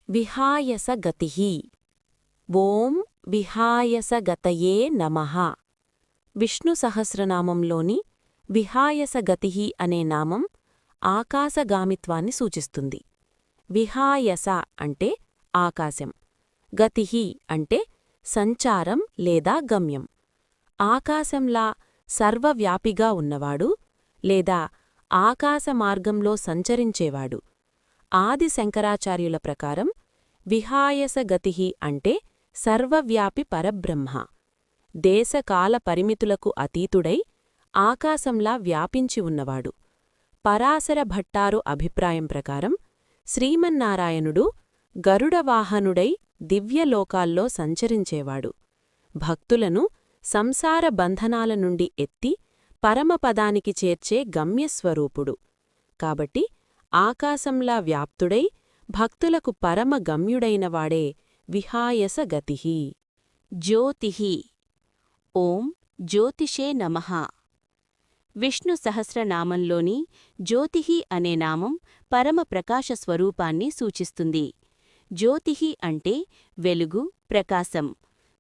విహాయసగతిః ఓం విహాయసగతయే నమః. విష్ణు సహస్రనామంలోని విహాయసగతిః అనే నామం ఆకాశగామిత్వాన్ని సూచిస్తుంది. విహాయస అంటే ఆకాశం, గతిః అంటే సంచారం లేదా గమ్యం. ఆకాశంలా సర్వవ్యాపిగా ఉన్నవాడు లేదా ఆకాశమార్గంలో సంచరించేవాడు. ఆది శంకరాచార్యుల ప్రకారం విహాయసగతిః అంటే సర్వవ్యాపి పరబ్రహ్మ. దేశకాల పరిమితులకు అతీతుడై ఆకాశంలా వ్యాపించి ఉన్నవాడు. పరాశర భట్టారు అభిప్రాయం ప్రకారం శ్రీమన్నారాయణుడు గరుడవాహనుడై దివ్యలోకాల్లో సంచరించేవాడు. భక్తులను సంసార బంధనాల నుండి ఎత్తి పరమపదానికి చేర్చే గమ్యస్వరూపుడు. కాబట్టి ఆకాశంలా వ్యాప్తుడై భక్తులకు పరమ గమ్యుడైనవాడే విహాయసగతిః. జ్యోతిః ఓం జ్యోతిషే నమః. విష్ణు సహస్రనామంలోని జ్యోతిః అనే నామం పరమ ప్రకాశ స్వరూపాన్ని సూచిస్తుంది. జ్యోతిః అంటే వెలుగు, ప్రకాశం.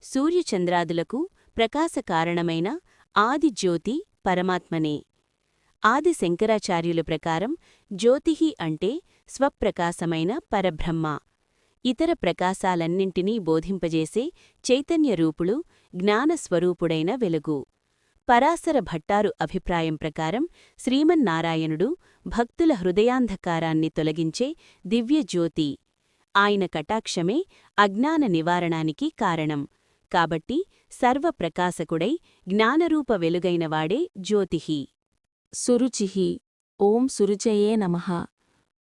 సూర్యచంద్రాదులకు ప్రకాశకారణమైన ఆది జ్యోతి పరమాత్మనే. ఆది శంకరాచార్యుల ప్రకారం జ్యోతిః అంటే స్వప్రకాశమైన పరబ్రహ్మ. ఇతర ప్రకాశాలన్నింటినీ బోధింపజేసే చైతన్యరూపుడు, జ్ఞానస్వరూపుడైన వెలుగు. పరాశర భట్టారు అభిప్రాయం ప్రకారం శ్రీమన్నారాయణుడు భక్తుల హృదయాంధకారాన్ని తొలగించే దివ్యజ్యోతి. ఆయన కటాక్షమే అజ్ఞాన నివారణానికి కారణం. కాబట్టి సర్వప్రకాశకుడై జ్ఞానరూప వెలుగైనవాడే జ్యోతిః. సురుచిః ఓం సురుచయే నమః.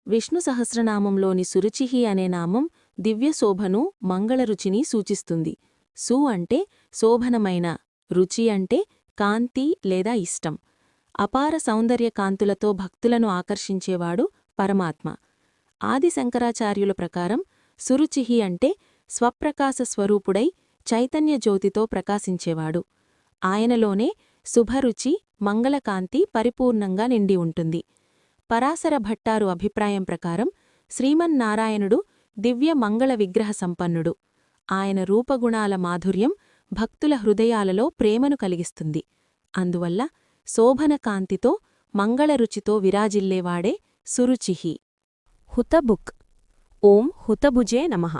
విష్ణు సహస్రనామంలోని సురుచిః అనే నామం దివ్యశోభను, మంగళరుచిని సూచిస్తుంది. సు అంటే శోభనమైన, రుచి అంటే కాంతి లేదా ఇష్టం. అపార సౌందర్య కాంతులతో భక్తులను ఆకర్షించేవాడు పరమాత్మ. ఆది శంకరాచార్యుల ప్రకారం సురుచిః అంటే స్వప్రకాశ స్వరూపుడై చైతన్యజ్యోతితో ప్రకాశించేవాడు. ఆయనలోనే శుభరుచి, మంగళకాంతి పరిపూర్ణంగా నిండి ఉంటుంది. పరాశర భట్టారు అభిప్రాయం ప్రకారం శ్రీమన్నారాయణుడు దివ్య మంగళ విగ్రహ సంపన్నుడు. ఆయన రూపగుణాల మాధుర్యం భక్తుల హృదయాలలో ప్రేమను కలిగిస్తుంది. అందువల్ల శోభన కాంతితో, మంగళరుచితో విరాజిల్లేవాడే సురుచిః. హుతబుక్ ఓం హుతభుజే నమః.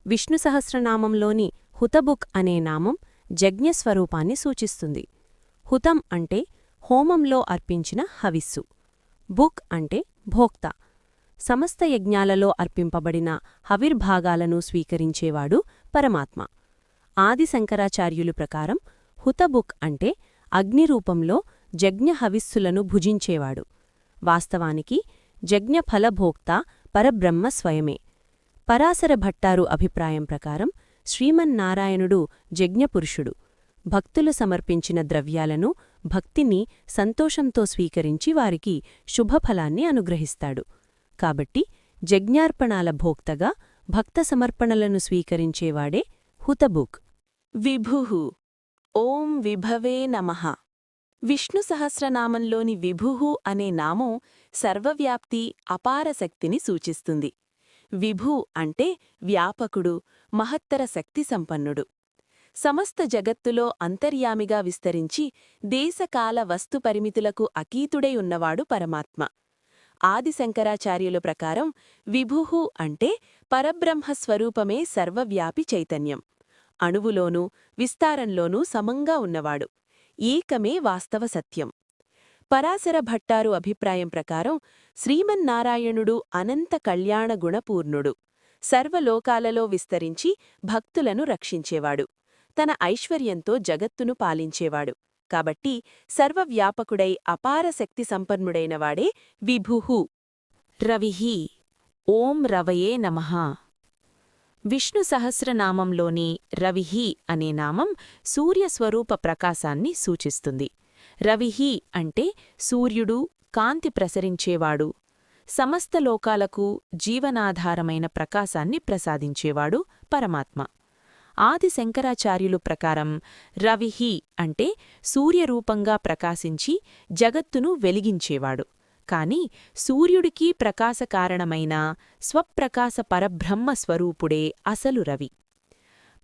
విష్ణు సహస్రనామంలోని హుతబుక్ అనే నామం యజ్ఞస్వరూపాన్ని సూచిస్తుంది. హుతం అంటే హోమంలో అర్పించిన హవిస్సు. బుక్ అంటే భోక్త. సమస్త యజ్ఞాలలో అర్పింపబడిన హవిర్భాగాలను స్వీకరించేవాడు పరమాత్మ. ఆది శంకరాచార్యులు ప్రకారం హుతబుక్ అంటే అగ్నిరూపంలో యజ్ఞహవిస్సులను భుజించేవాడు. వాస్తవానికి యజ్ఞఫలభోక్త పరబ్రహ్మ స్వయమే. పరాశర భట్టారు అభిప్రాయం ప్రకారం శ్రీమన్నారాయణుడు యజ్ఞపురుషుడు. భక్తులు సమర్పించిన ద్రవ్యాలను, భక్తిని సంతోషంతో స్వీకరించి వారికి శుభఫలాన్ని అనుగ్రహిస్తాడు. కాబట్టి యజ్ఞార్పణాల భోక్తగా భక్త సమర్పణలను స్వీకరించేవాడే హుతబుక్. విభుః ఓం విభవే నమః. విష్ణు సహస్రనామంలోని విభుః అనే నామం సర్వవ్యాప్తి, అపార శక్తిని సూచిస్తుంది. విభు అంటే వ్యాపకుడు, మహత్తర శక్తి సంపన్నుడు. సమస్త జగత్తులో అంతర్యామిగా విస్తరించి దేశకాల వస్తు పరిమితులకు అతీతుడై ఉన్నవాడు పరమాత్మ. ఆది శంకరాచార్యుల ప్రకారం విభుః అంటే పరబ్రహ్మస్వరూపమే సర్వవ్యాపి చైతన్యం. అణువులోనూ విస్తారంలోనూ సమంగా ఉన్నవాడు. ఏకమే వాస్తవ సత్యం. పరాశర భట్టారు అభిప్రాయం ప్రకారం శ్రీమన్నారాయణుడు అనంత కళ్యాణ గుణపూర్ణుడు. సర్వలోకాలలో విస్తరించి భక్తులను రక్షించేవాడు. తన ఐశ్వర్యంతో జగత్తును పాలించేవాడు. కాబట్టి సర్వవ్యాపకుడై అపార శక్తి సంపన్నుడైనవాడే విభుః. రవిః ఓం రవయే నమః. విష్ణు సహస్రనామంలోని రవిః అనే నామం సూర్యస్వరూప ప్రకాశాన్ని సూచిస్తుంది. రవిః అంటే సూర్యుడు, కాంతి ప్రసరించేవాడు. సమస్త లోకాలకు జీవనాధారమైన ప్రకాశాన్ని ప్రసాదించేవాడు పరమాత్మ. ఆది శంకరాచార్యులు ప్రకారం రవిః అంటే సూర్యరూపంగా ప్రకాశించి జగత్తును వెలిగించేవాడు. కాని సూర్యుడికి ప్రకాశకారణమైన స్వప్రకాశ పరబ్రహ్మ స్వరూపుడే అసలు రవి.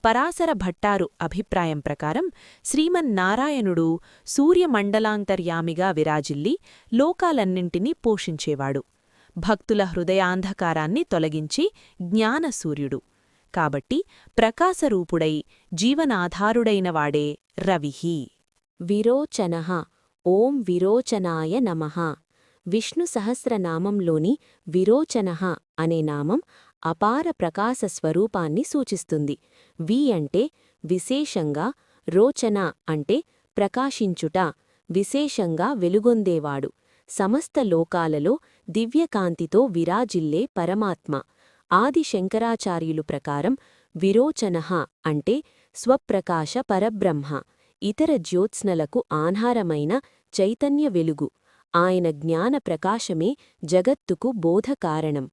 పరాశర భట్టారు అభిప్రాయం ప్రకారం శ్రీమన్నారాయణుడు సూర్యమండలాంతర్యామిగా విరాజిల్లి లోకాలన్నింటినీ పోషించేవాడు. భక్తుల హృదయాంధకారాన్ని తొలగించి జ్ఞానసూర్యుడు. కాబట్టి ప్రకాశరూపుడై జీవనాధారుడైనవాడే రవిః. విరోచనః. ఓం విరోచనాయ నమః. విష్ణు సహస్రనామంలోని విరోచనః అనే నామం అపార ప్రకాశ స్వరూపాన్ని సూచిస్తుంది. వి అంటే విశేషంగా, రోచన అంటే ప్రకాశించుట, విశేషంగా వెలుగొందేవాడు. సమస్త లోకాలలో దివ్యకాంతితో విరాజిల్లే పరమాత్మ. ఆది శంకరాచార్యులు ప్రకారం విరోచనః అంటే స్వప్రకాశ పరబ్రహ్మ, ఇతర జ్యోత్స్నలకు ఆధారమైన చైతన్య వెలుగు. ఆయన జ్ఞాన ప్రకాశమే జగత్తుకు బోధకారణం.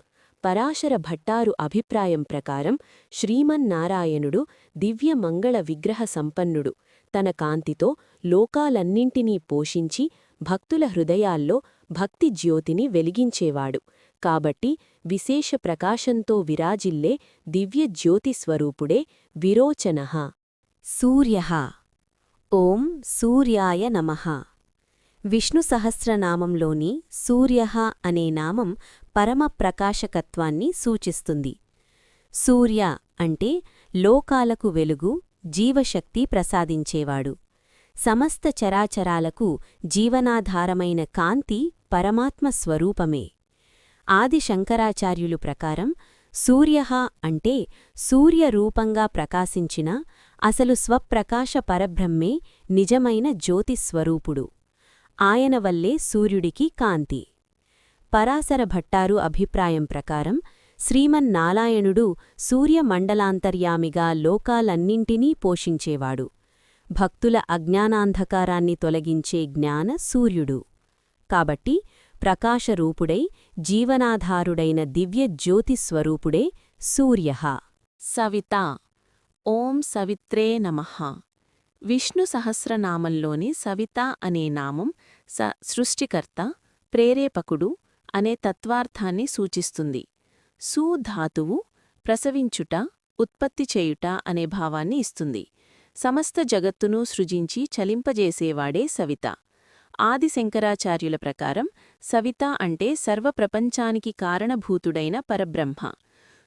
పరాశర భట్టారు అభిప్రాయం ప్రకారం శ్రీమన్నారాయణుడు దివ్య మంగళ విగ్రహ సంపన్నుడు. తన కాంతితో లోకాలన్నింటినీ పోషించి భక్తుల హృదయాల్లో భక్తి జ్యోతిని వెలిగించేవాడు. కాబట్టి విశేష ప్రకాశంతో విరాజిల్లే దివ్య జ్యోతి స్వరూపుడే విరోచనః. సూర్యః. ఓం సూర్యాయ నమః. విష్ణు సహస్రనామంలోని సూర్యః అనే నామం పరమ ప్రకాశకత్వాన్ని సూచిస్తుంది. సూర్య అంటే లోకాలకు వెలుగు, జీవశక్తి ప్రసాదించేవాడు. సమస్త చరాచరాలకు జీవనాధారమైన కాంతి పరమాత్మ స్వరూపమే. ఆది శంకరాచార్యులు ప్రకారం సూర్యః అంటే సూర్యరూపంగా ప్రకాశించిన అసలు స్వప్రకాశ పరబ్రహ్మే నిజమైన జ్యోతిస్వరూపుడు. ఆయన వల్లే సూర్యుడికి కాంతి. పరాశర భట్టారు అభిప్రాయం ప్రకారం శ్రీమన్నారాయణుడు సూర్యమండలాంతర్యామిగా లోకాలన్నింటినీ పోషించేవాడు. భక్తుల అజ్ఞానాంధకారాన్ని తొలగించే జ్ఞాన సూర్యుడు. కాబట్టి ప్రకాశరూపుడై జీవనాధారుడైన దివ్య జ్యోతిస్వరూపుడే సూర్యః. సవిత. ఓం సవిత్రే నమః. విష్ణు సహస్రనామంలోని సవిత అనే నామం సృష్టికర్త, ప్రేరేపకుడు అనే తత్వార్థాన్ని సూచిస్తుంది. ధాతువు ప్రసవించుట, ఉత్పత్తి చేయుట అనే భావాన్ని ఇస్తుంది. సమస్త జగత్తును సృజించి చలింపజేసేవాడే సవిత. ఆది శంకరాచార్యుల ప్రకారం సవిత అంటే సర్వప్రపంచానికి కారణభూతుడైన పరబ్రహ్మ.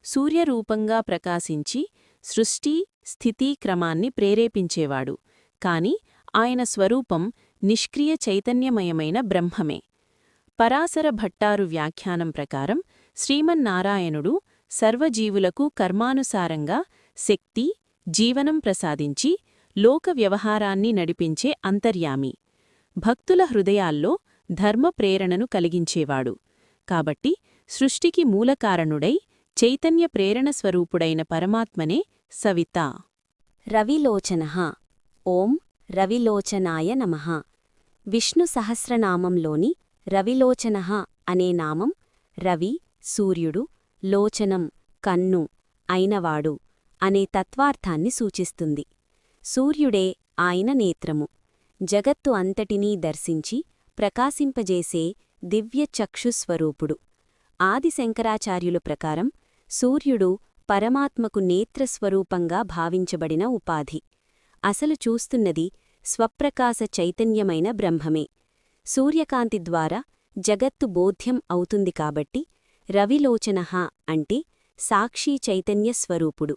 సూర్యరూపంగా ప్రకాశించి సృష్టి, స్థితి క్రమాన్ని ప్రేరేపించేవాడు. కాని ఆయన స్వరూపం నిష్క్రియ చైతన్యమయమైన బ్రహ్మమే. పరాశర భట్టారు వ్యాఖ్యానం ప్రకారం శ్రీమన్నారాయణుడు సర్వజీవులకు కర్మానుసారంగా శక్తి, జీవనం ప్రసాదించి లోక వ్యవహారాన్ని నడిపించే అంతర్యామి. భక్తుల హృదయాల్లో ధర్మ ప్రేరణను కలిగించేవాడు. కాబట్టి సృష్టికి మూలకారణుడై చైతన్య ప్రేరణ స్వరూపుడైన పరమాత్మనే సవిత. రవిలోచనః. ఓం రవిలోచనాయ నమః. విష్ణు సహస్రనామంలోని రవిలోచనః అనే నామం రవి సూర్యుడు, లోచనం కన్ను, అయినవాడు అనే తత్వార్థాన్ని సూచిస్తుంది. సూర్యుడే ఆయన నేత్రము. జగత్తు అంతటినీ దర్శించి ప్రకాశింపజేసే దివ్య చక్షుస్వరూపుడు. ఆది శంకరాచార్యులు ప్రకారం సూర్యుడు పరమాత్మకు నేత్రస్వరూపంగా భావించబడిన ఉపాధి. అసలు చూస్తున్నది స్వప్రకాశ చైతన్యమైన బ్రహ్మమే. సూర్యకాంతి ద్వారా జగత్తు బోధ్యం అవుతుంది కాబట్టి రవిలోచనః అంటే సాక్షి చైతన్య స్వరూపుడు.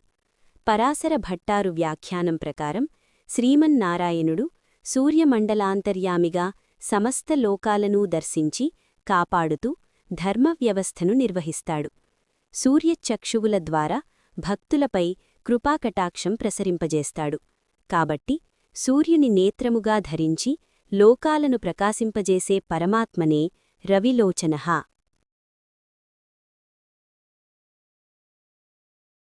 పరాశర భట్టారు వ్యాఖ్యానం ప్రకారం శ్రీమన్నారాయణుడు సూర్యమండలాంతర్యామిగా సమస్త లోకాలనూ దర్శించి కాపాడుతూ ధర్మవ్యవస్థను నిర్వహిస్తాడు. సూర్యచక్షువుల ద్వారా భక్తులపై కృపాకటాక్షం ప్రసరింపజేస్తాడు. కాబట్టి సూర్యుని నేత్రముగా ధరించి లోకాలను ప్రకాశింపజేసే పరమాత్మనే రవిలోచనః.